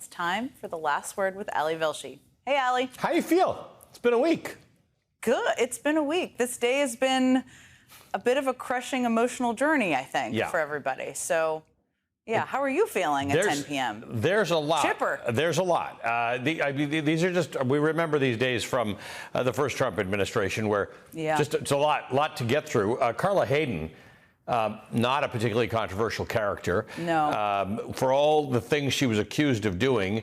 It's time for the last word with Ali Velshi. Hey, Ali. How you feel? It's been a week. Good. It's been a week. This day has been a bit of a crushing emotional journey, I think, for everybody. So, how are you feeling at 10 p.m.? There's a lot. Chipper. There's a lot. These are just, we remember these days from the first Trump administration where it's a lot to get through. Carla Hayden, not a particularly controversial character. No. For all the things she was accused of doing,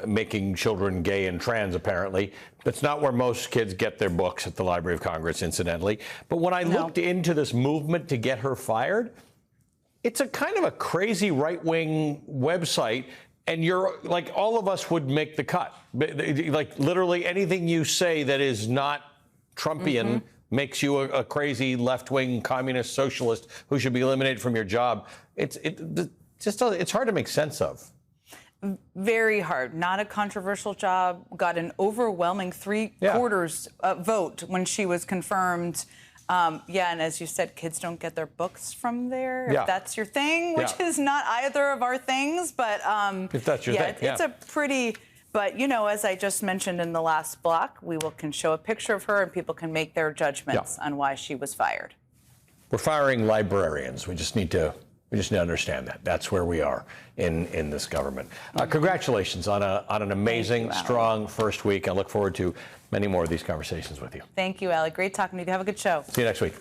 making children gay and trans, apparently. That's not where most kids get their books at the Library of Congress, incidentally. But when I looked into this movement to get her fired, it's a kind of a crazy right-wing website, and you're like, all of us would make the cut. Like, literally anything you say that is not Trumpian makes you a crazy left-wing communist socialist who should be eliminated from your job. It's hard to make sense of. Very hard. Not a controversial job. Got an overwhelming three-quarters vote when she was confirmed. And as you said, kids don't get their books from there. If that's your thing, which is not either of our things. But if that's your thing, it's a pretty. But, you know, as I just mentioned in the last block, can show a picture of her and people can make their judgments on why she was fired. We're firing librarians. We just need to understand that. That's where we are in this government. Congratulations on an amazing, strong first week. I look forward to many more of these conversations with you. Thank you, Ali. Great talking to you. Have a good show. See you next week.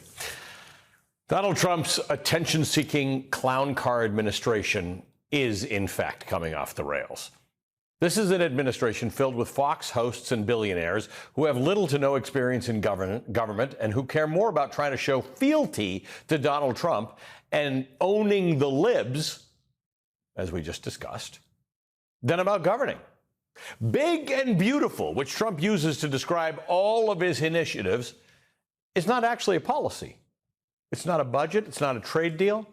Donald Trump's attention-seeking clown car administration is, in fact, coming off the rails. This is an administration filled with Fox hosts and billionaires who have little to no experience in government and who care more about trying to show fealty to Donald Trump and owning the libs, as we just discussed, than about governing. Big and beautiful, which Trump uses to describe all of his initiatives, is not actually a policy. It's not a budget. It's not a trade deal.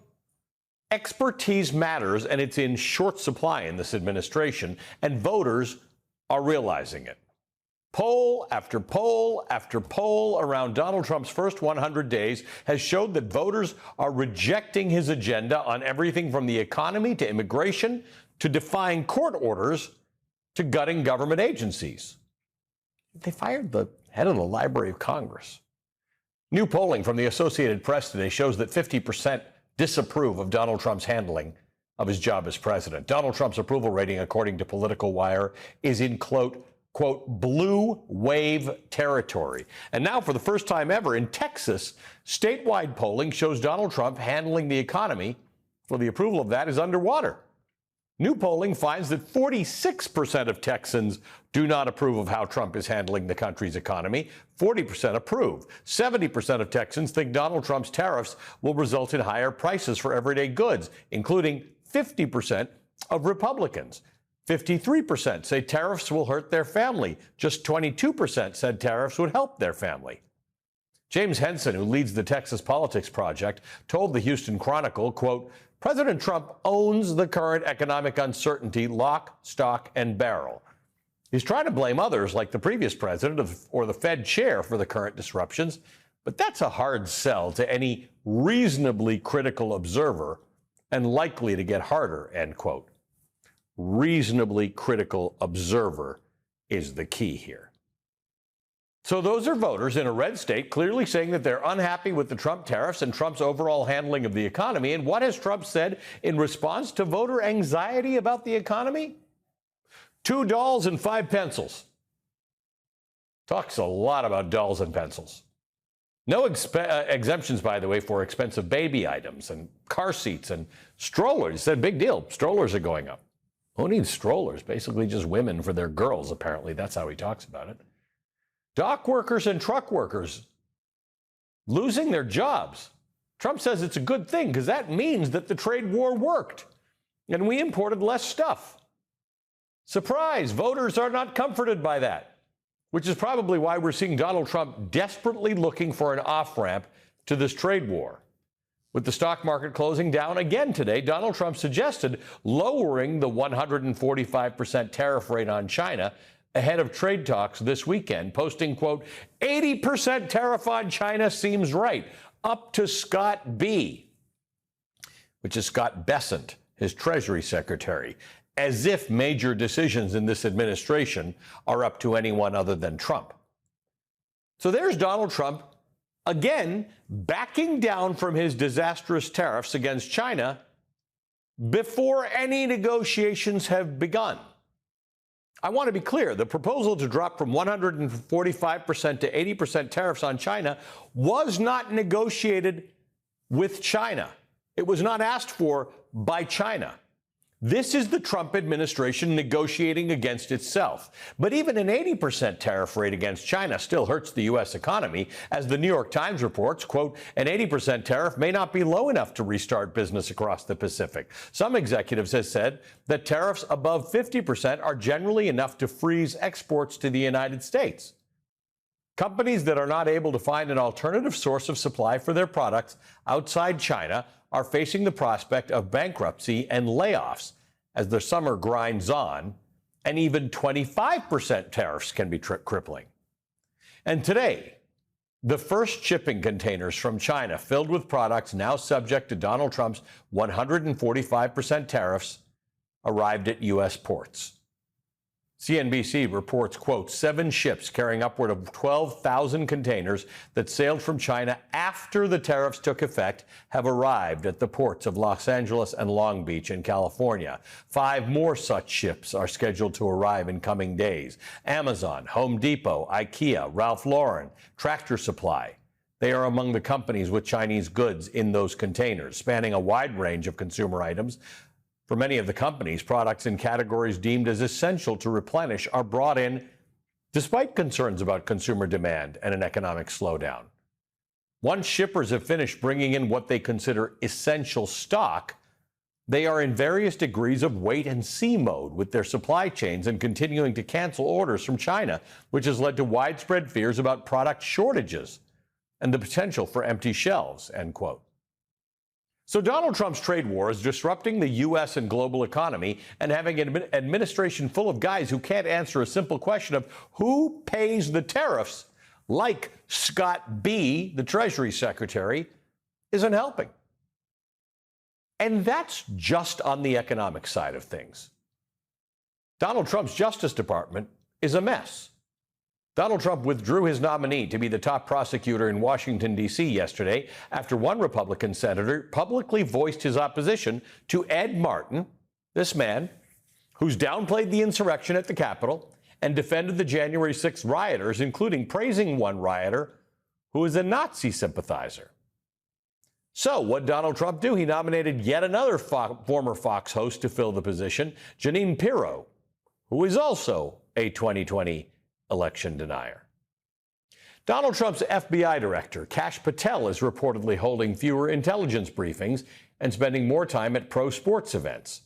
Expertise matters, and it's in short supply in this administration, and voters are realizing it. Poll after poll after poll around Donald Trump's first 100 days has showed that voters are rejecting his agenda on everything from the economy to immigration to defying court orders to gutting government agencies. They fired the head of the Library of Congress. New polling from the Associated Press today shows that 50% disapprove of Donald Trump's handling of his job as president. Donald Trump's approval rating, according to Political Wire, is in, quote, blue wave territory. And now, for the first time ever in Texas, statewide polling shows Donald Trump handling the economy. Well, the approval of that is underwater. New polling finds that 46% of Texans do not approve of how Trump is handling the country's economy. 40% approve. 70% of Texans think Donald Trump's tariffs will result in higher prices for everyday goods, including 50% of Republicans. 53% say tariffs will hurt their family. Just 22% said tariffs would help their family. James Henson, who leads the Texas Politics Project, told the Houston Chronicle, quote, President Trump owns the current economic uncertainty lock, stock, and barrel. He's trying to blame others, like the previous president or the Fed chair, for the current disruptions, but that's a hard sell to any reasonably critical observer and likely to get harder, end quote. Reasonably critical observer is the key here. So those are voters in a red state clearly saying that they're unhappy with the Trump tariffs and Trump's overall handling of the economy. And what has Trump said in response to voter anxiety about the economy? 2 dolls and 5 pencils. Talks a lot about dolls and pencils. No exemptions, by the way, for expensive baby items and car seats and strollers. He said, big deal. Strollers are going up. Who needs strollers? Basically just women for their girls, apparently. That's how he talks about it. Dock workers and truck workers losing their jobs. Trump says it's a good thing because that means that the trade war worked and we imported less stuff. Surprise, voters are not comforted by that, which is probably why we're seeing Donald Trump desperately looking for an off-ramp to this trade war. With the stock market closing down again today, Donald Trump suggested lowering the 145% tariff rate on China ahead of trade talks this weekend, posting, quote, 80% tariff on China seems right, up to Scott B., which is Scott Bessent, his Treasury Secretary. as if major decisions in this administration are up to anyone other than Trump. So there's Donald Trump, again, backing down from his disastrous tariffs against China before any negotiations have begun. I want to be clear. The proposal to drop from 145% to 80% tariffs on China was not negotiated with China. It was not asked for by China. This is the Trump administration negotiating against itself. But even an 80% tariff rate against China still hurts the U.S. economy. As the New York Times reports, quote, an 80% tariff may not be low enough to restart business across the Pacific. Some executives have said that tariffs above 50% are generally enough to freeze exports to the United States. Companies that are not able to find an alternative source of supply for their products outside China are facing the prospect of bankruptcy and layoffs as the summer grinds on, and even 25% tariffs can be crippling. And today, the first shipping containers from China filled with products now subject to Donald Trump's 145% tariffs arrived at U.S. ports. CNBC reports, quote, 7 ships carrying upward of 12,000 containers that sailed from China after the tariffs took effect have arrived at the ports of Los Angeles and Long Beach in California. 5 more such ships are scheduled to arrive in coming days. Amazon, Home Depot, IKEA, Ralph Lauren, Tractor Supply. They are among the companies with Chinese goods in those containers, spanning a wide range of consumer items. For many of the companies, products in categories deemed as essential to replenish are brought in despite concerns about consumer demand and an economic slowdown. Once shippers have finished bringing in what they consider essential stock, they are in various degrees of wait-and-see mode with their supply chains and continuing to cancel orders from China, which has led to widespread fears about product shortages and the potential for empty shelves, end quote. So Donald Trump's trade war is disrupting the U.S. and global economy and having an administration full of guys who can't answer a simple question of who pays the tariffs, like Scott B., the Treasury Secretary, isn't helping. And that's just on the economic side of things. Donald Trump's Justice Department is a mess. Donald Trump withdrew his nominee to be the top prosecutor in Washington, D.C. yesterday after one Republican senator publicly voiced his opposition to Ed Martin, this man who's downplayed the insurrection at the Capitol and defended the January 6th rioters, including praising one rioter who is a Nazi sympathizer. So what did Donald Trump do? He nominated yet another former Fox host to fill the position, Jeanine Pirro, who is also a 2020 election denier. Donald Trump's FBI director, Kash Patel, is reportedly holding fewer intelligence briefings and spending more time at pro sports events.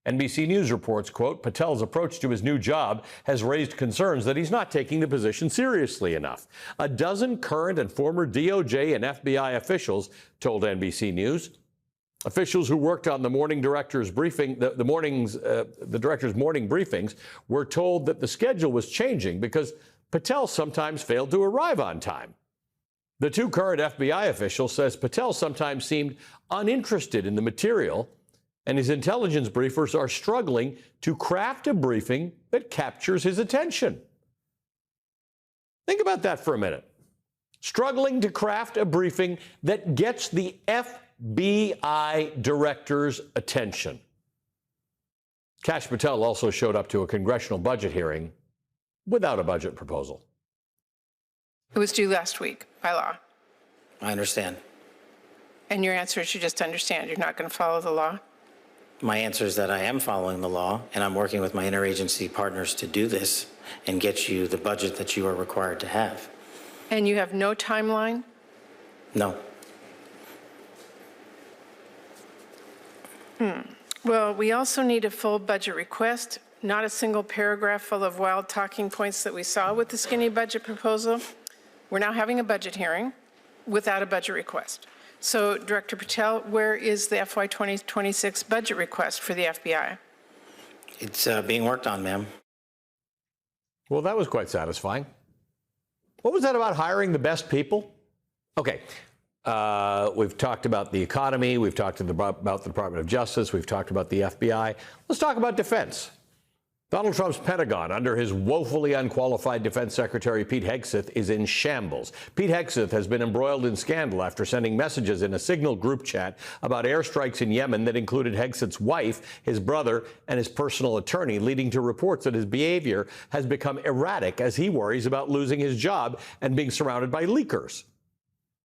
NBC News reports, quote, Patel's approach to his new job has raised concerns that he's not taking the position seriously enough. A dozen current and former DOJ and FBI officials told NBC News. Officials who worked on the morning director's briefing, the director's morning briefings, were told that the schedule was changing because Patel sometimes failed to arrive on time. The 2 current FBI officials says Patel sometimes seemed uninterested in the material, and his intelligence briefers are struggling to craft a briefing that captures his attention. Think about that for a minute. Struggling to craft a briefing that gets the FBI director's attention. Kash Patel also showed up to a congressional budget hearing without a budget proposal. It was due last week by law. I understand. And your answer is you just understand. You're not going to follow the law? My answer is that I am following the law, and I'm working with my interagency partners to do this and get you the budget that you are required to have. And you have no timeline? No. Well, we also need a full budget request, not a single paragraph full of wild talking points that we saw with the skinny budget proposal. We're now having a budget hearing without a budget request. So, Director Patel, where is the FY 2026 budget request for the FBI? It's being worked on, ma'am. Well, that was quite satisfying. What was that about hiring the best people? Okay, We've talked about the economy. We've talked about the Department of Justice. We've talked about the FBI. Let's talk about defense. Donald Trump's Pentagon, under his woefully unqualified Defense Secretary Pete Hegseth, is in shambles. Pete Hegseth has been embroiled in scandal after sending messages in a Signal group chat about airstrikes in Yemen that included Hegseth's wife, his brother, and his personal attorney, leading to reports that his behavior has become erratic as he worries about losing his job and being surrounded by leakers.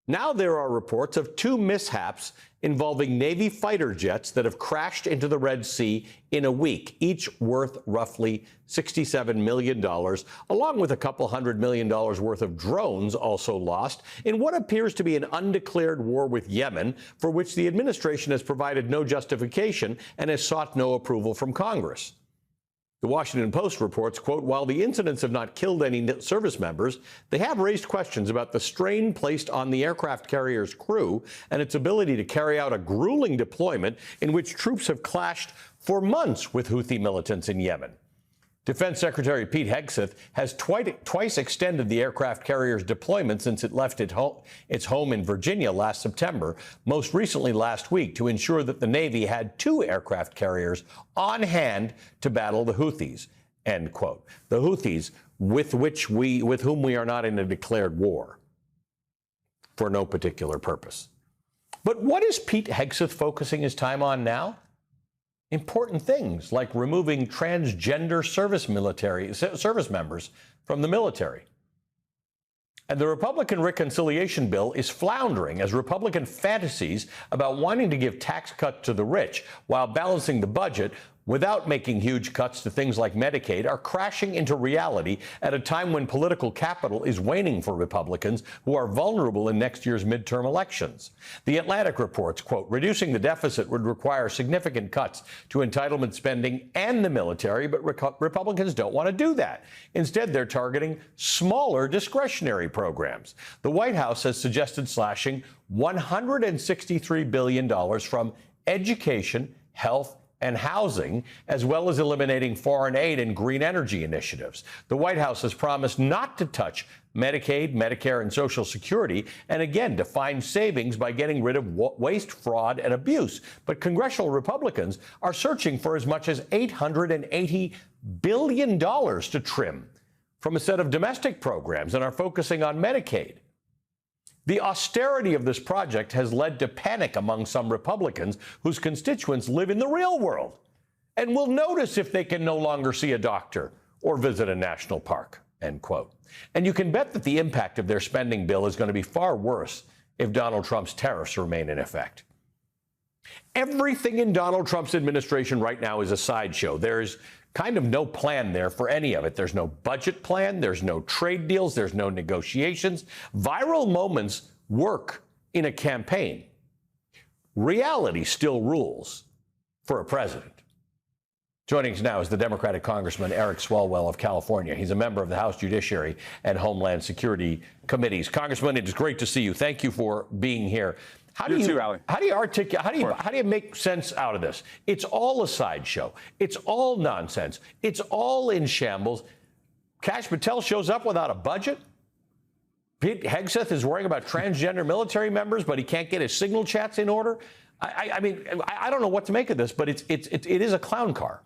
Now there are reports of 2 mishaps involving Navy fighter jets that have crashed into the Red Sea in a week, each worth roughly $67 million, along with a couple $100 million worth of drones also lost in what appears to be an undeclared war with Yemen, for which the administration has provided no justification and has sought no approval from Congress. The Washington Post reports, quote, while the incidents have not killed any service members, they have raised questions about the strain placed on the aircraft carrier's crew and its ability to carry out a grueling deployment in which troops have clashed for months with Houthi militants in Yemen. Defense Secretary Pete Hegseth has twice extended the aircraft carrier's deployment since it left its home in Virginia last September, most recently last week, to ensure that the Navy had 2 aircraft carriers on hand to battle the Houthis, end quote. The Houthis, with whom we are not in a declared war for no particular purpose. But what is Pete Hegseth focusing his time on now? Important things like removing transgender service members from the military. And the Republican reconciliation bill is floundering as Republican fantasies about wanting to give tax cuts to the rich while balancing the budget without making huge cuts to things like Medicaid are crashing into reality at a time when political capital is waning for Republicans who are vulnerable in next year's midterm elections. The Atlantic reports, quote, reducing the deficit would require significant cuts to entitlement spending and the military, but Republicans don't want to do that. Instead, they're targeting smaller discretionary programs. The White House has suggested slashing $163 billion from education, health, and housing, as well as eliminating foreign aid and green energy initiatives. The White House has promised not to touch Medicaid, Medicare, and Social Security, and again, to find savings by getting rid of waste, fraud, and abuse. But congressional Republicans are searching for as much as $880 billion to trim from a set of domestic programs and are focusing on Medicaid. The austerity of this project has led to panic among some Republicans whose constituents live in the real world and will notice if they can no longer see a doctor or visit a national park, end quote. And you can bet that the impact of their spending bill is going to be far worse if Donald Trump's tariffs remain in effect. Everything in Donald Trump's administration right now is a sideshow. There's kind of no plan there for any of it. There's no budget plan. There's no trade deals. There's no negotiations. Viral moments work in a campaign. Reality still rules for a president. Joining us now is the Democratic Congressman Eric Swalwell of California. He's a member of the House Judiciary and Homeland Security Committees. Congressman, it is great to see you. Thank you for being here. How do you make sense out of this? It's all a sideshow. It's all nonsense. It's all in shambles. Kash Patel shows up without a budget. Pete Hegseth is worrying about transgender military members, but he can't get his Signal chats in order. I mean, I don't know what to make of this, but it is a clown car.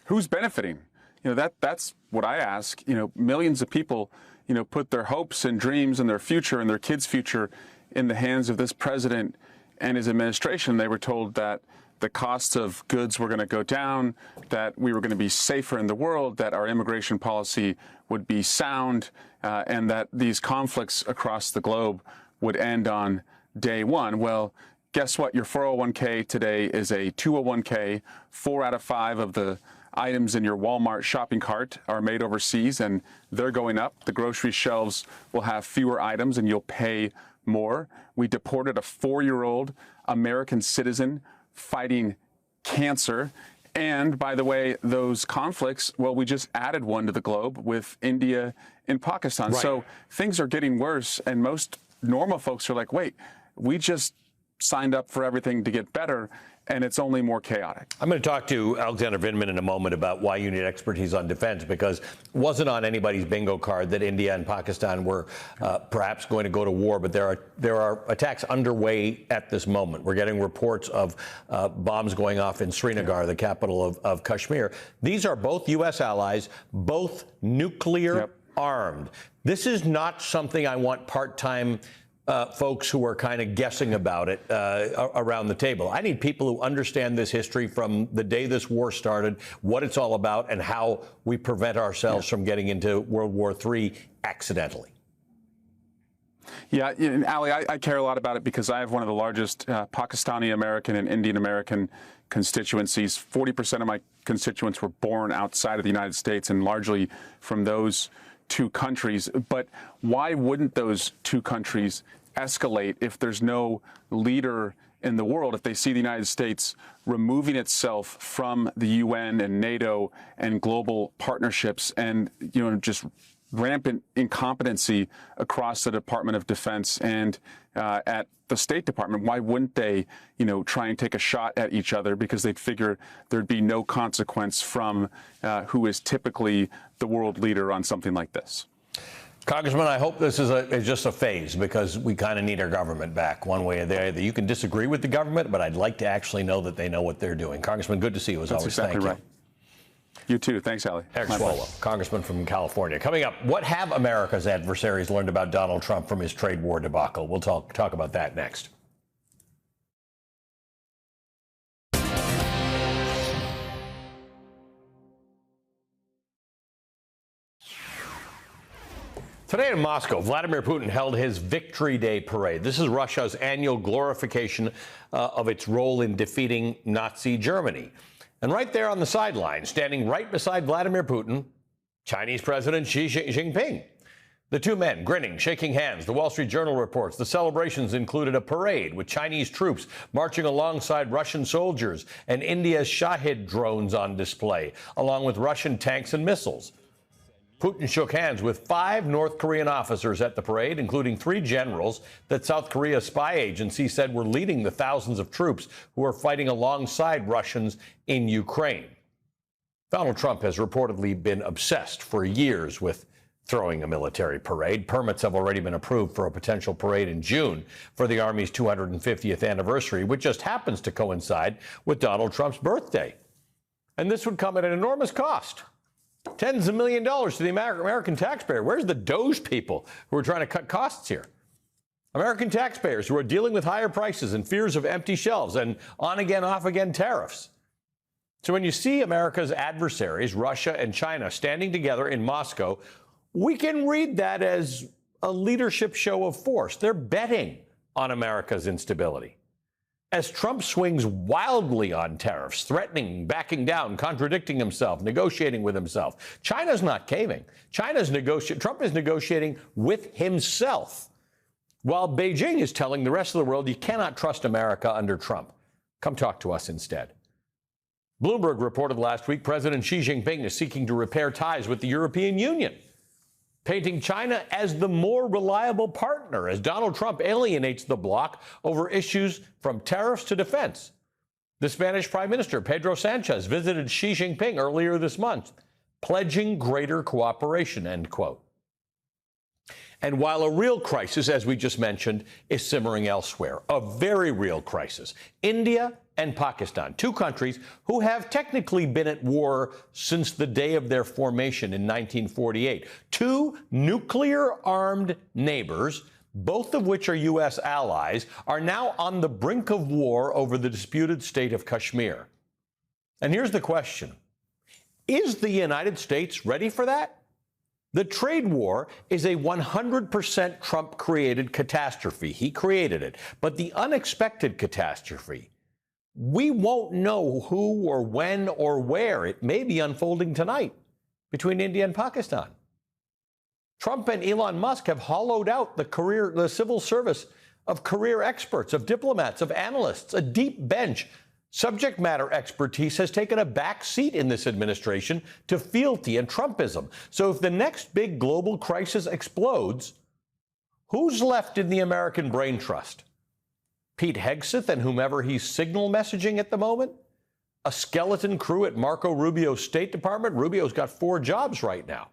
Who's benefiting? You know, that's what I ask. You know, millions of people, you know, put their hopes and dreams and their future and their kids' future in the hands of this president and his administration. They were told that the cost of goods were going to go down, that we were going to be safer in the world, that our immigration policy would be sound, and that these conflicts across the globe would end on day one. Well, guess what? Your 401k today is a 201k. 4 out of 5 of the items in your Walmart shopping cart are made overseas, and they're going up. The grocery shelves will have fewer items, and you'll pay more. We deported a 4-year-old American citizen fighting cancer. And by the way, those conflicts, well, we just added one to the globe with India and Pakistan. Right. So things are getting worse, and most normal folks are like, wait, we just signed up for everything to get better, and it's only more chaotic. I'm going to talk to Alexander Vindman in a moment about why you need expertise on defense, because it wasn't on anybody's bingo card that India and Pakistan were perhaps going to go to war, but there are attacks underway at this moment. We're getting reports of bombs going off in Srinagar, the capital of Kashmir. These are both U.S. allies, both nuclear armed. This is not something I want part-time folks who are kind of guessing about it around the table. I need people who understand this history from the day this war started, what it's all about, and how we prevent ourselves from getting into World War III accidentally. Yeah, and Ali, I care a lot about it because I have one of the largest Pakistani American and Indian American constituencies. 40% of my constituents were born outside of the United States, and largely from those two countries. But why wouldn't those two countries escalate if there's no leader in the world, if they see the United States removing itself from the UN and NATO and global partnerships and, just rampant incompetency across the Department of Defense and at the State Department? Why wouldn't they, try and take a shot at each other, because they'd figure there'd be no consequence from who is typically the world leader on something like this? Congressman, I hope this is just a phase, because we kind of need our government back one way or the other. You can disagree with the government, but I'd like to actually know that they know what they're doing. Congressman, good to see you as always. That's exactly right. You too. Thanks, Ali. Eric Swalwell, Congressman from California. Coming up, what have America's adversaries learned about Donald Trump from his trade war debacle? We'll talk about that next. Today in Moscow, Vladimir Putin held his Victory Day parade. This is Russia's annual glorification of its role in defeating Nazi Germany. And right there on the sideline, standing right beside Vladimir Putin, Chinese President Xi Jinping. The two men grinning, shaking hands. The Wall Street Journal reports the celebrations included a parade with Chinese troops marching alongside Russian soldiers and India's Shahid drones on display, along with Russian tanks and missiles. Putin shook hands with 5 North Korean officers at the parade, including 3 generals that South Korea's spy agency said were leading the thousands of troops who are fighting alongside Russians in Ukraine. Donald Trump has reportedly been obsessed for years with throwing a military parade. Permits have already been approved for a potential parade in June for the Army's 250th anniversary, which just happens to coincide with Donald Trump's birthday. And this would come at an enormous cost. Tens of millions of dollars to the American taxpayer. Where's the Doge people who are trying to cut costs here? American taxpayers who are dealing with higher prices and fears of empty shelves and on-again, off-again tariffs. So when you see America's adversaries, Russia and China, standing together in Moscow, we can read that as a leadership show of force. They're betting on America's instability. As Trump swings wildly on tariffs, threatening, backing down, contradicting himself, negotiating with himself, China's not caving. Trump is negotiating with himself, while Beijing is telling the rest of the world you cannot trust America under Trump. Come talk to us instead. Bloomberg reported last week President Xi Jinping is seeking to repair ties with the European Union, painting China as the more reliable partner as Donald Trump alienates the bloc over issues from tariffs to defense. The Spanish Prime Minister, Pedro Sanchez, visited Xi Jinping earlier this month, pledging greater cooperation, end quote. And while a real crisis, as we just mentioned, is simmering elsewhere, a very real crisis, India and Pakistan, 2 countries who have technically been at war since the day of their formation in 1948. 2 nuclear-armed neighbors, both of which are U.S. allies, are now on the brink of war over the disputed state of Kashmir. And here's the question. Is the United States ready for that? The trade war is a 100% Trump-created catastrophe. He created it. But the unexpected catastrophe, we won't know who or when or where it may be unfolding tonight between India and Pakistan. Trump and Elon Musk have hollowed out the civil service of career experts, of diplomats, of analysts. A deep bench. Subject matter expertise has taken a back seat in this administration to fealty and Trumpism. So if the next big global crisis explodes, who's left in the American brain trust? Pete Hegseth and whomever he's signal messaging at the moment? A skeleton crew at Marco Rubio's State Department? Rubio's got 4 jobs right now.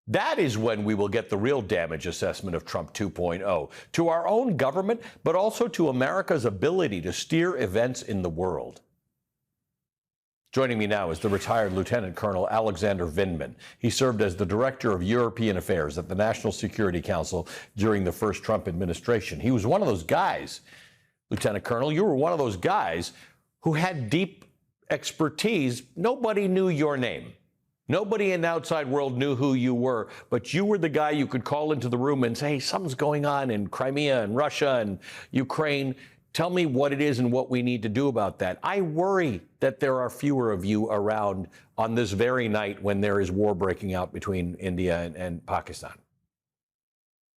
That is when we will get the real damage assessment of Trump 2.0 to our own government, but also to America's ability to steer events in the world. Joining me now is the retired Lieutenant Colonel Alexander Vindman. He served as the Director of European Affairs at the National Security Council during the first Trump administration. He was one of those guys, Lieutenant Colonel, you were one of those guys who had deep expertise. Nobody knew your name. Nobody in the outside world knew who you were, but you were the guy you could call into the room and say, hey, something's going on in Crimea and Russia and Ukraine. Tell me what it is and what we need to do about that. I worry that there are fewer of you around on this very night when there is war breaking out between India and Pakistan.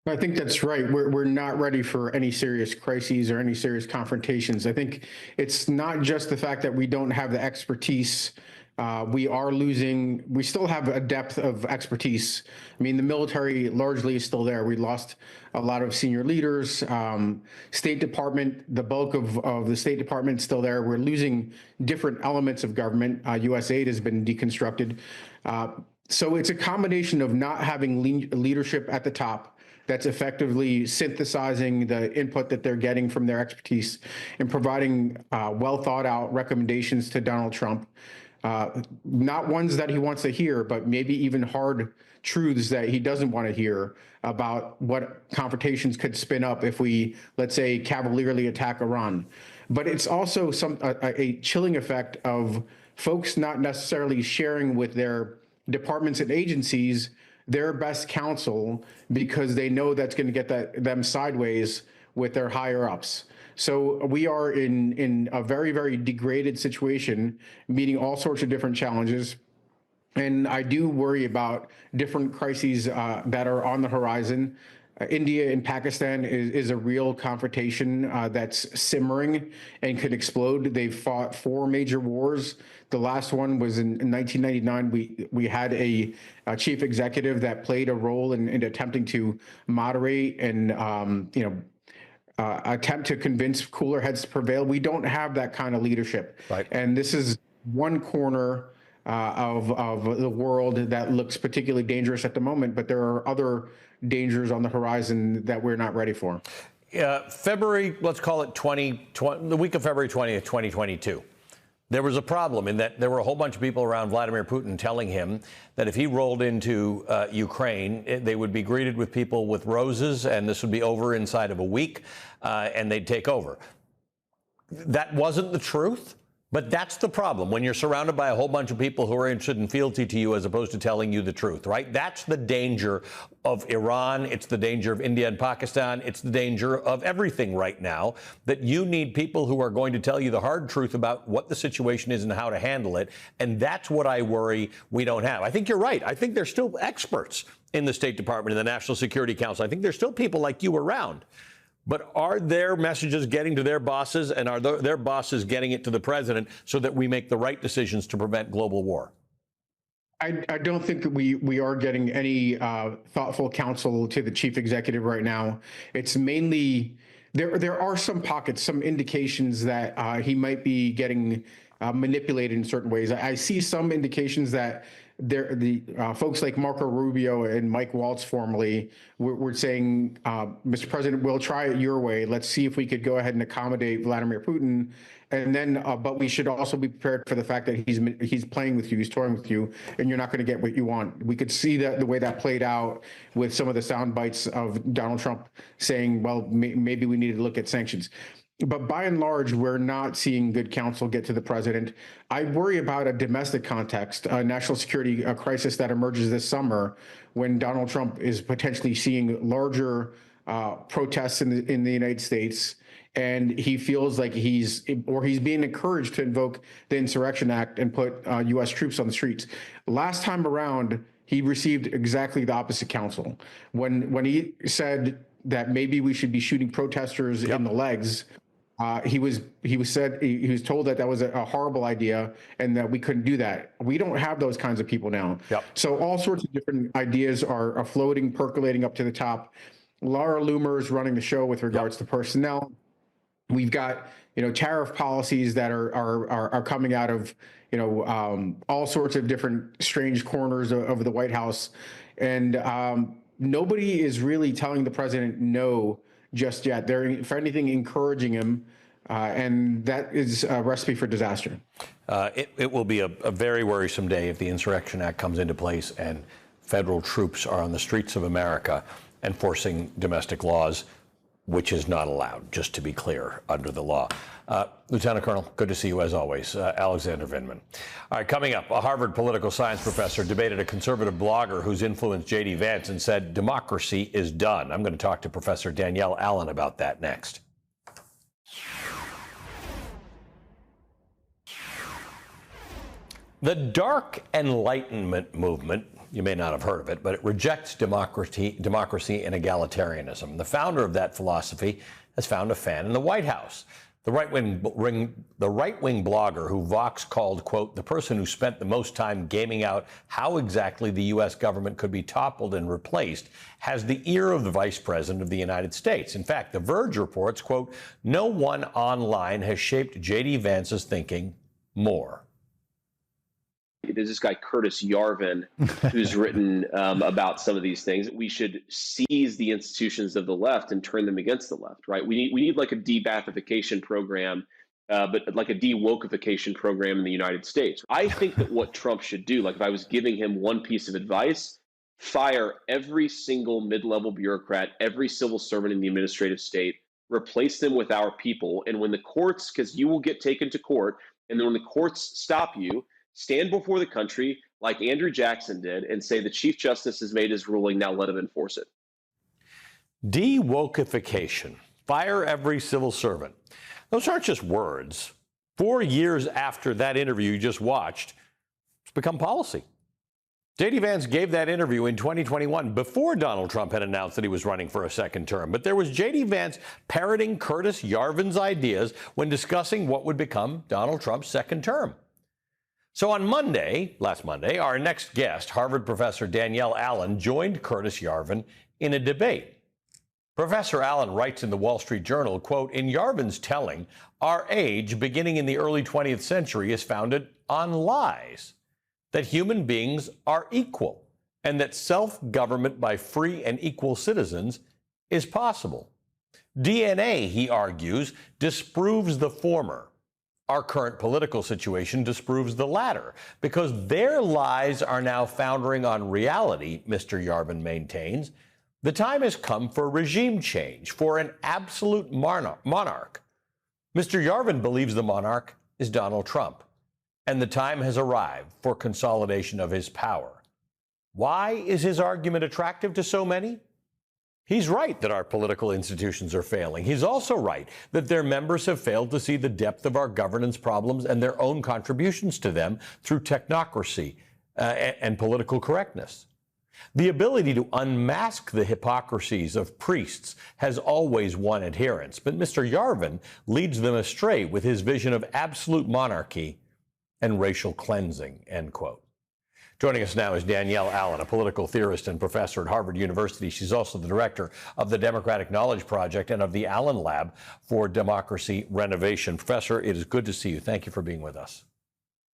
I think that's right. We're not ready for any serious crises or any serious confrontations. I think it's not just the fact that we don't have the expertise. We still have a depth of expertise. I mean, the military largely is still there. We lost a lot of senior leaders. State Department, the bulk of the State Department is still there. We're losing different elements of government. USAID has been deconstructed. So it's a combination of not having leadership at the top that's effectively synthesizing the input that they're getting from their expertise and providing well thought out recommendations to Donald Trump. Not ones that he wants to hear, but maybe even hard truths that he doesn't want to hear about what confrontations could spin up if we, let's say, cavalierly attack Iran. But it's also a chilling effect of folks not necessarily sharing with their departments and agencies their best counsel because they know that's going to get them sideways with their higher ups. So we are in a very, very degraded situation, meeting all sorts of different challenges. And I do worry about different crises that are on the horizon. India and Pakistan is a real confrontation that's simmering and could explode. They've fought 4 major wars. The last one was in 1999. We had a chief executive that played a role in attempting to moderate and attempt to convince cooler heads to prevail. We don't have that kind of leadership. Right. And this is one corner of the world that looks particularly dangerous at the moment, but there are other dangers on the horizon that we're not ready for. February, let's call it the week of February 20th, 2022. There was a problem in that there were a whole bunch of people around Vladimir Putin telling him that if he rolled into Ukraine, they would be greeted with people with roses, and this would be over inside of a week, and they'd take over. That wasn't the truth. But that's the problem when you're surrounded by a whole bunch of people who are interested in fealty to you as opposed to telling you the truth, right? That's the danger of Iran. It's the danger of India and Pakistan. It's the danger of everything right now, that you need people who are going to tell you the hard truth about what the situation is and how to handle it. And that's what I worry we don't have. I think you're right. I think there's still experts in the State Department and the National Security Council. I think there's still people like you around. But are their messages getting to their bosses, and are their bosses getting it to the president so that we make the right decisions to prevent global war? I don't think that we are getting any thoughtful counsel to the chief executive right now. It's mainly there are some pockets, some indications that he might be getting manipulated in certain ways. I see some indications that the folks like Marco Rubio and Mike Waltz formerly were saying, Mr. President, we'll try it your way. Let's see if we could go ahead and accommodate Vladimir Putin. And then, but we should also be prepared for the fact that he's playing with you, he's toying with you, and you're not going to get what you want. We could see that the way that played out with some of the sound bites of Donald Trump saying, well, maybe we need to look at sanctions. But by and large, we're not seeing good counsel get to the president. I worry about a domestic context, a national security crisis that emerges this summer when Donald Trump is potentially seeing larger protests in the United States. And he feels like he's being encouraged to invoke the Insurrection Act and put U.S. troops on the streets. Last time around, he received exactly the opposite counsel. When he said that maybe we should be shooting protesters in the legs, he was told that was a horrible idea and that we couldn't do that. We don't have those kinds of people now. Yep. So all sorts of different ideas are floating, percolating up to the top. Laura Loomer is running the show with regards to personnel. We've got, tariff policies that are coming out of, all sorts of different strange corners of the White House. And nobody is really telling the president no just yet. They're, if anything, encouraging him. And that is a recipe for disaster. It will be a very worrisome day if the Insurrection Act comes into place and federal troops are on the streets of America enforcing domestic laws, which is not allowed, just to be clear, under the law. Lieutenant Colonel, good to see you as always. Alexander Vindman. All right, coming up, a Harvard political science professor debated a conservative blogger who's influenced J.D. Vance and said democracy is done. I'm going to talk to Professor Danielle Allen about that next. The Dark Enlightenment movement, you may not have heard of it, but it rejects democracy and egalitarianism. The founder of that philosophy has found a fan in the White House. The right-wing blogger who Vox called, quote, the person who spent the most time gaming out how exactly the U.S. government could be toppled and replaced, has the ear of the Vice President of the United States. In fact, The Verge reports, quote, no one online has shaped J.D. Vance's thinking more. There's this guy, Curtis Yarvin, who's written about some of these things. We should seize the institutions of the left and turn them against the left, right? We need like a de-Bathification program, but like a de-wokeification program in the United States. I think that what Trump should do, like if I was giving him one piece of advice, fire every single mid-level bureaucrat, every civil servant in the administrative state, replace them with our people. And when the courts, because you will get taken to court, and then when the courts stop you, stand before the country like Andrew Jackson did and say the Chief Justice has made his ruling, now let him enforce it. De-wokeification. Fire every civil servant. Those aren't just words. 4 years after that interview you just watched, it's become policy. J.D. Vance gave that interview in 2021 before Donald Trump had announced that he was running for a second term. But there was J.D. Vance parroting Curtis Yarvin's ideas when discussing what would become Donald Trump's second term. So on Monday, last Monday, our next guest, Harvard professor Danielle Allen, joined Curtis Yarvin in a debate. Professor Allen writes in the Wall Street Journal, quote, in Yarvin's telling, our age, beginning in the early 20th century, is founded on lies, that human beings are equal, and that self-government by free and equal citizens is possible. DNA, he argues, disproves the former. Our current political situation disproves the latter, because their lies are now foundering on reality, Mr. Yarvin maintains. The time has come for regime change, for an absolute monarch. Mr. Yarvin believes the monarch is Donald Trump, and the time has arrived for consolidation of his power. Why is his argument attractive to so many? He's right that our political institutions are failing. He's also right that their members have failed to see the depth of our governance problems and their own contributions to them through technocracy and political correctness. The ability to unmask the hypocrisies of priests has always won adherents, but Mr. Yarvin leads them astray with his vision of absolute monarchy and racial cleansing, end quote. Joining us now is Danielle Allen, a political theorist and professor at Harvard University. She's also the director of the Democratic Knowledge Project and of the Allen Lab for Democracy Renovation. Professor, it is good to see you. Thank you for being with us.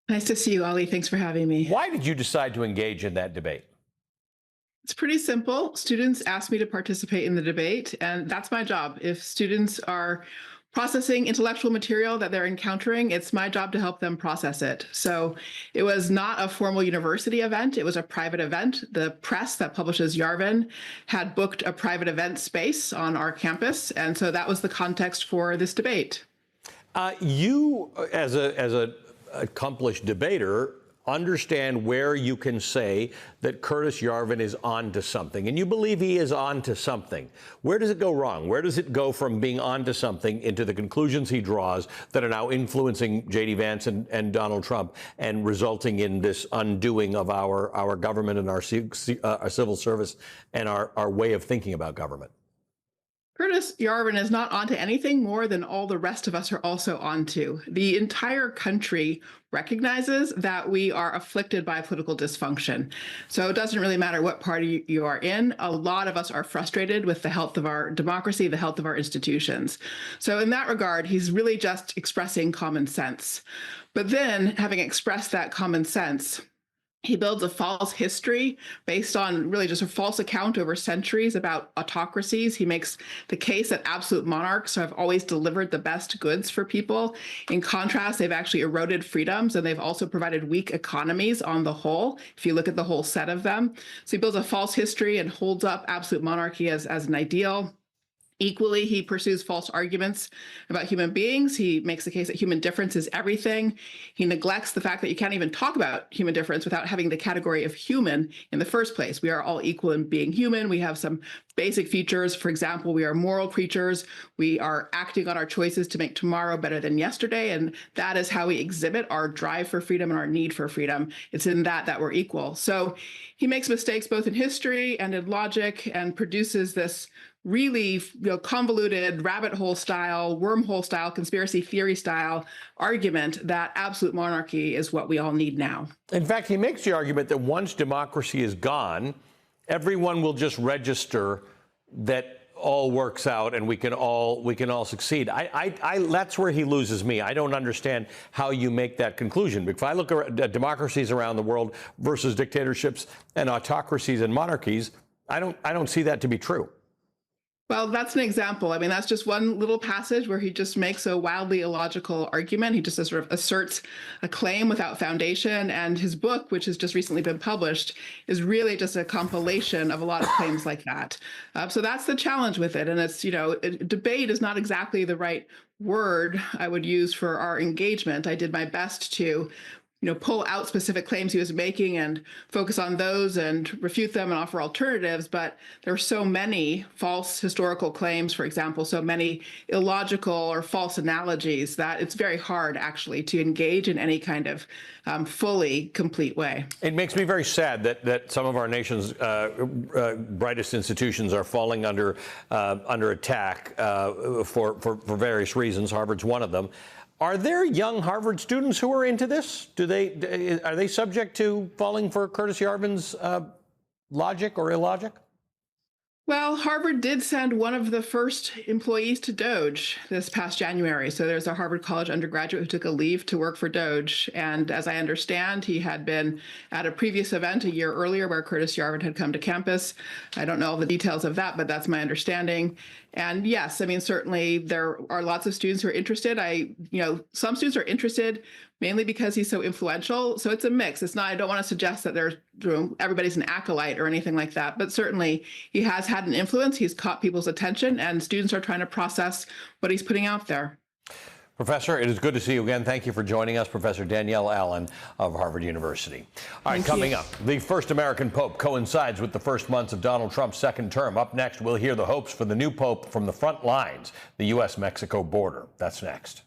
Nice to see you, Ali. Thanks for having me. Why did you decide to engage in that debate? It's pretty simple. Students asked me to participate in the debate, and that's my job. If students are processing intellectual material that they're encountering, it's my job to help them process it. So it was not a formal university event. It was a private event. The press that publishes Yarvin had booked a private event space on our campus. And so that was the context for this debate. You, as an accomplished debater, understand where you can say that Curtis Yarvin is on to something, and you believe he is on to something. Where does it go wrong? Where does it go from being on to something into the conclusions he draws that are now influencing J.D. Vance and Donald Trump and resulting in this undoing of our government and our civil service and our way of thinking about government? Curtis Yarvin is not onto anything more than all the rest of us are also onto. The entire country recognizes that we are afflicted by political dysfunction. So it doesn't really matter what party you are in. A lot of us are frustrated with the health of our democracy, the health of our institutions. So in that regard, he's really just expressing common sense. But then, having expressed that common sense, he builds a false history based on really just a false account over centuries about autocracies. He makes the case that absolute monarchs have always delivered the best goods for people. In contrast, they've actually eroded freedoms, and they've also provided weak economies on the whole, if you look at the whole set of them. So he builds a false history and holds up absolute monarchy as an ideal. Equally, he pursues false arguments about human beings. He makes the case that human difference is everything. He neglects the fact that you can't even talk about human difference without having the category of human in the first place. We are all equal in being human. We have some basic features. For example, we are moral creatures. We are acting on our choices to make tomorrow better than yesterday. And that is how we exhibit our drive for freedom and our need for freedom. It's in that we're equal. So he makes mistakes both in history and in logic and produces this really convoluted rabbit hole style, wormhole style, conspiracy theory style argument that absolute monarchy is what we all need now. In fact, he makes the argument that once democracy is gone, everyone will just register that all works out and we can all succeed. That's where he loses me. I don't understand how you make that conclusion. Because if I look at democracies around the world versus dictatorships and autocracies and monarchies, I don't see that to be true. Well, that's an example. I mean, that's just one little passage where he just makes a wildly illogical argument. He just sort of asserts a claim without foundation. And his book, which has just recently been published, is really just a compilation of a lot of claims like that. So that's the challenge with it. And it's, debate is not exactly the right word I would use for our engagement. I did my best to pull out specific claims he was making and focus on those and refute them and offer alternatives. But there are so many false historical claims, for example, so many illogical or false analogies that it's very hard actually to engage in any kind of fully complete way. It makes me very sad that some of our nation's brightest institutions are falling under attack for various reasons. Harvard's one of them. Are there young Harvard students who are into this? Are they subject to falling for Curtis Yarvin's logic or illogic? Well, Harvard did send one of the first employees to Doge this past January. So there's a Harvard College undergraduate who took a leave to work for Doge. And as I understand, he had been at a previous event a year earlier where Curtis Yarvin had come to campus. I don't know all the details of that, but that's my understanding. And yes, I mean, certainly there are lots of students who are interested. Some students are interested mainly because he's so influential. So it's a mix. It's not, I don't want to suggest that everybody's an acolyte or anything like that, but certainly he has had an influence. He's caught people's attention and students are trying to process what he's putting out there. Professor, it is good to see you again. Thank you for joining us, Professor Danielle Allen of Harvard University. All right, coming up, the first American pope coincides with the first months of Donald Trump's second term. Up next, we'll hear the hopes for the new pope from the front lines, the U.S.-Mexico border. That's next.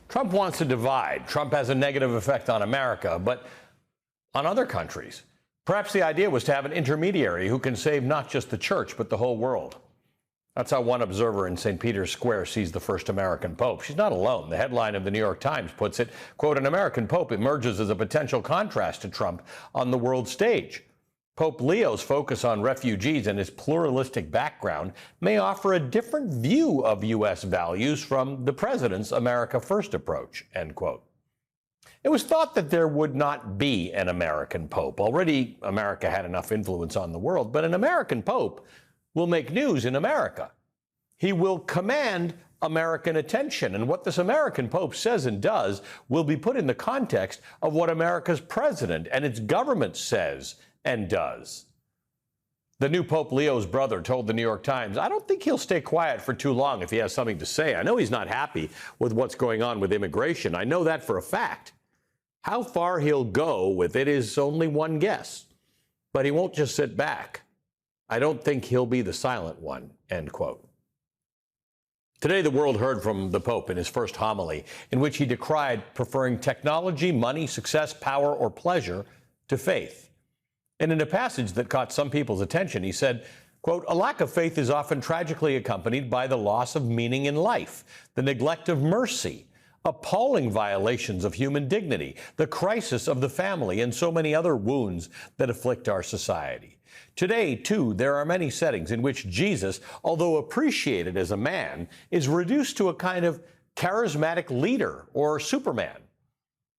Trump wants to divide. Trump has a negative effect on America, but on other countries. Perhaps the idea was to have an intermediary who can save not just the church, but the whole world. That's how one observer in St. Peter's Square sees the first American pope. She's not alone. The headline of the New York Times puts it, quote, "An American pope emerges as a potential contrast to Trump on the world stage. Pope Leo's focus on refugees and his pluralistic background may offer a different view of U.S. values from the president's America First approach," end quote. It was thought that there would not be an American pope. Already, America had enough influence on the world, but an American pope will make news in America. He will command American attention, and what this American pope says and does will be put in the context of what America's president and its government says and does. The new Pope Leo's brother told the New York Times, "I don't think he'll stay quiet for too long if he has something to say. I know he's not happy with what's going on with immigration. I know that for a fact. How far he'll go with it is only one guess. But he won't just sit back. I don't think he'll be the silent one," end quote. Today, the world heard from the Pope in his first homily, in which he decried preferring technology, money, success, power, or pleasure to faith. And in a passage that caught some people's attention, he said, quote, "A lack of faith is often tragically accompanied by the loss of meaning in life, the neglect of mercy, appalling violations of human dignity, the crisis of the family, and so many other wounds that afflict our society. Today, too, there are many settings in which Jesus, although appreciated as a man, is reduced to a kind of charismatic leader or Superman.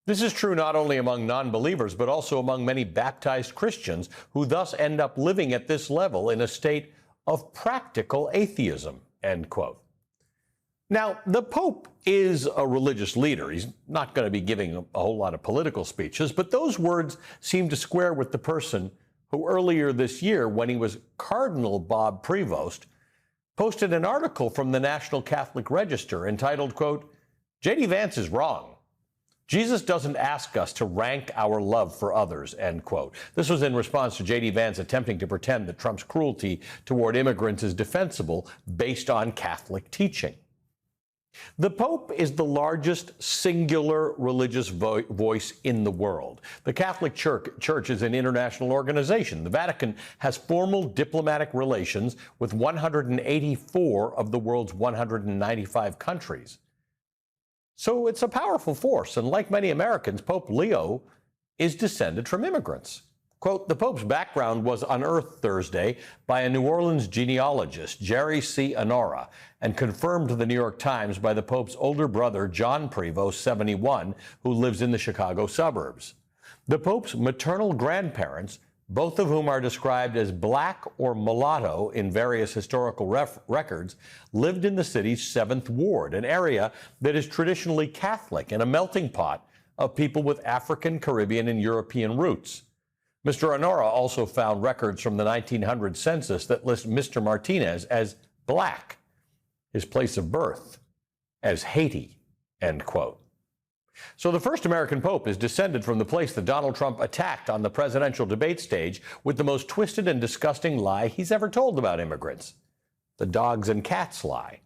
This is true not only among non-believers, but also among many baptized Christians who thus end up living at this level in a state of practical atheism," end quote. Now, the Pope is a religious leader. He's not going to be giving a whole lot of political speeches, but those words seem to square with the person who earlier this year, when he was Cardinal Bob Prevost, posted an article from the National Catholic Register entitled, quote, "J.D. Vance is wrong. Jesus doesn't ask us to rank our love for others," end quote. This was in response to J.D. Vance attempting to pretend that Trump's cruelty toward immigrants is defensible based on Catholic teaching. The Pope is the largest singular religious voice in the world. The Catholic Church is an international organization. The Vatican has formal diplomatic relations with 184 of the world's 195 countries. So it's a powerful force, and like many Americans, Pope Leo is descended from immigrants. Quote, "The Pope's background was unearthed Thursday by a New Orleans genealogist, Jerry C. Honora, and confirmed to the New York Times by the Pope's older brother, John Prevost, 71, who lives in the Chicago suburbs. The Pope's maternal grandparents, both of whom are described as black or mulatto in various historical records, lived in the city's 7th Ward, an area that is traditionally Catholic and a melting pot of people with African, Caribbean, and European roots. Mr. Honora also found records from the 1900 census that list Mr. Martinez as black, his place of birth as Haiti," end quote. So the first American Pope is descended from the place that Donald Trump attacked on the presidential debate stage with the most twisted and disgusting lie he's ever told about immigrants, the dogs and cats lie.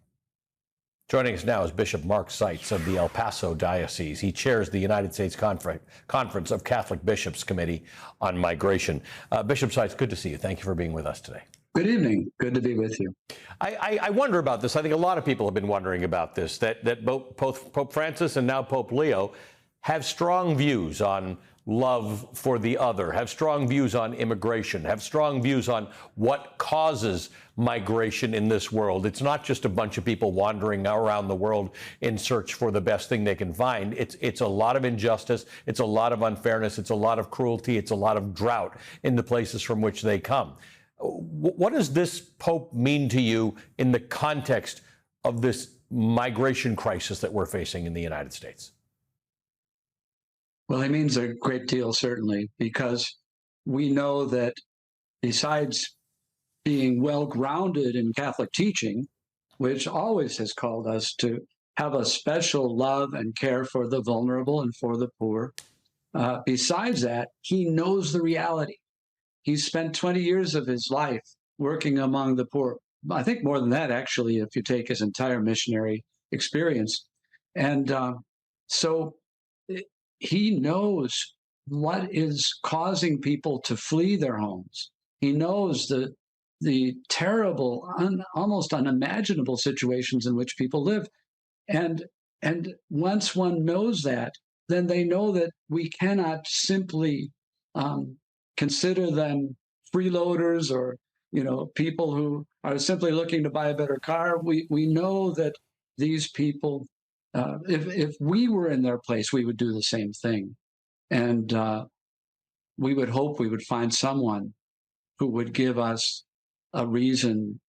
Joining us now is Bishop Mark Seitz of the El Paso Diocese. He chairs the United States Conference of Catholic Bishops Committee on Migration. Bishop Seitz, good to see you. Thank you for being with us today. Good evening. Good to be with you. I wonder about this. I think a lot of people have been wondering about this, that both Pope Francis and now Pope Leo have strong views on love for the other, have strong views on immigration, have strong views on what causes migration in this world. It's not just a bunch of people wandering around the world in search for the best thing they can find. It's a lot of injustice. It's a lot of unfairness. It's a lot of cruelty. It's a lot of drought in the places from which they come. What does this Pope mean to you in the context of this migration crisis that we're facing in the United States? Well, it means a great deal, certainly, because we know that besides being well-grounded in Catholic teaching, which always has called us to have a special love and care for the vulnerable and for the poor, besides that, he knows the reality. He's spent 20 years of his life working among the poor. I think more than that, actually, if you take his entire missionary experience. And so he knows what is causing people to flee their homes. He knows the terrible, almost unimaginable situations in which people live. And once one knows that, then they know that we cannot simply consider them freeloaders or, people who are simply looking to buy a better car. We know that these people, if we were in their place, we would do the same thing. And we would hope we would find someone who would give us a reason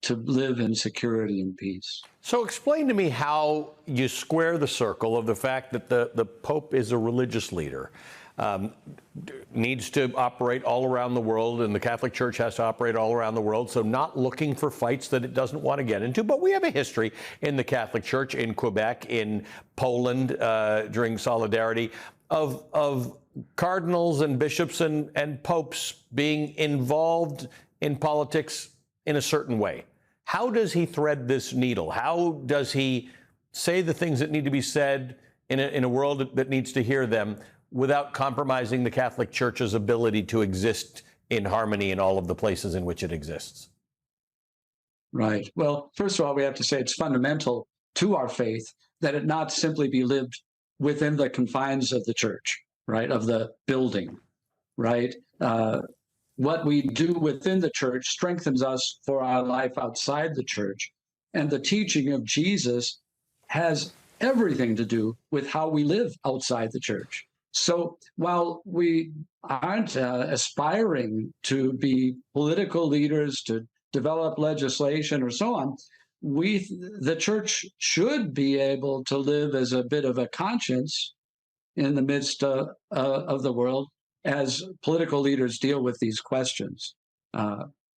to live in security and peace. So explain to me how you square the circle of the fact that the Pope is a religious leader, needs to operate all around the world, and the Catholic Church has to operate all around the world, so not looking for fights that it doesn't want to get into. But we have a history in the Catholic Church, in Quebec, in Poland, during Solidarity, of cardinals and bishops and popes being involved in politics in a certain way. How does he thread this needle? How does he say the things that need to be said in a world that needs to hear them without compromising the Catholic Church's ability to exist in harmony in all of the places in which it exists? Right. Well, first of all, we have to say it's fundamental to our faith that it not simply be lived within the confines of the church, right, of the building, right? What we do within the church strengthens us for our life outside the church. And the teaching of Jesus has everything to do with how we live outside the church. So while we aren't aspiring to be political leaders, to develop legislation or so on, the church should be able to live as a bit of a conscience in the midst of the world as political leaders deal with these questions.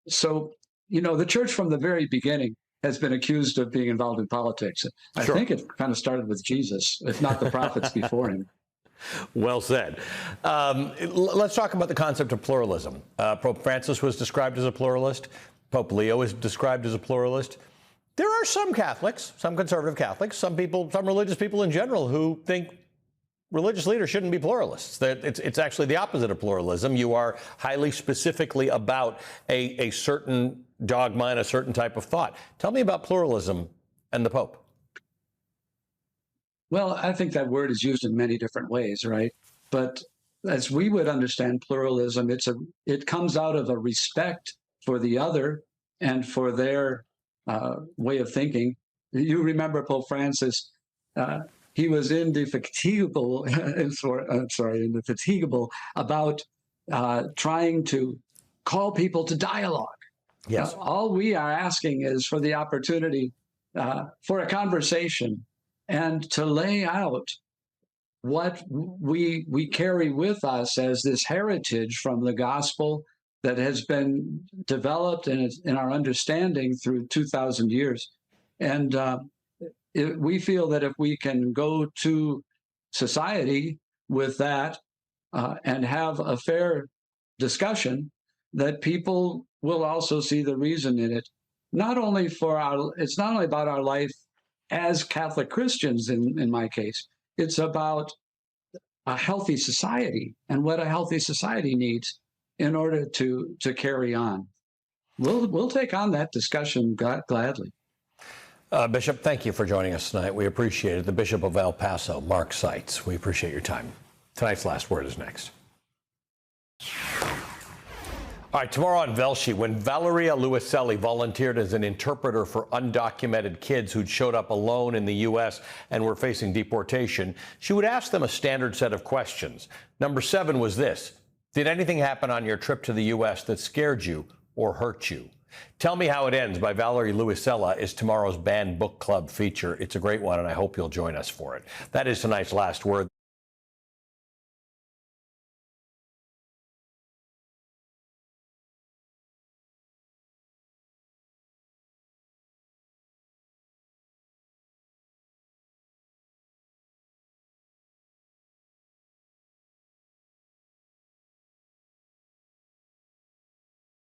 So, the church from the very beginning has been accused of being involved in politics. I think it kind of started with Jesus, if not the prophets before him. Well said. Let's talk about the concept of pluralism. Pope Francis was described as a pluralist. Pope Leo is described as a pluralist. There are some Catholics, some conservative Catholics, some religious people in general who think religious leaders shouldn't be pluralists. It's actually the opposite of pluralism. You are highly specifically about a certain dogma and a certain type of thought. Tell me about pluralism and the Pope. Well, I think that word is used in many different ways, right? But as we would understand pluralism, it comes out of a respect for the other and for their way of thinking. You remember Pope Francis, he was indefatigable, indefatigable about trying to call people to dialogue. Yes. All we are asking is for the opportunity for a conversation and to lay out what we carry with us as this heritage from the gospel that has been developed in our understanding through 2,000 years. And we feel that if we can go to society with that and have a fair discussion, that people will also see the reason in it. It's not only about our life as Catholic Christians, in my case, it's about a healthy society and what a healthy society needs in order to carry on. We'll take on that discussion gladly. Bishop, thank you for joining us tonight. We appreciate it. The Bishop of El Paso, Mark Seitz. We appreciate your time. Tonight's Last Word is next. All right, tomorrow on Velshi, when Valeria Luiselli volunteered as an interpreter for undocumented kids who'd showed up alone in the U.S. and were facing deportation, she would ask them a standard set of questions. Number 7 was this: did anything happen on your trip to the U.S. that scared you or hurt you? Tell Me How It Ends by Valerie Luisella is tomorrow's Banned Book Club feature. It's a great one, and I hope you'll join us for it. That is tonight's Last Word.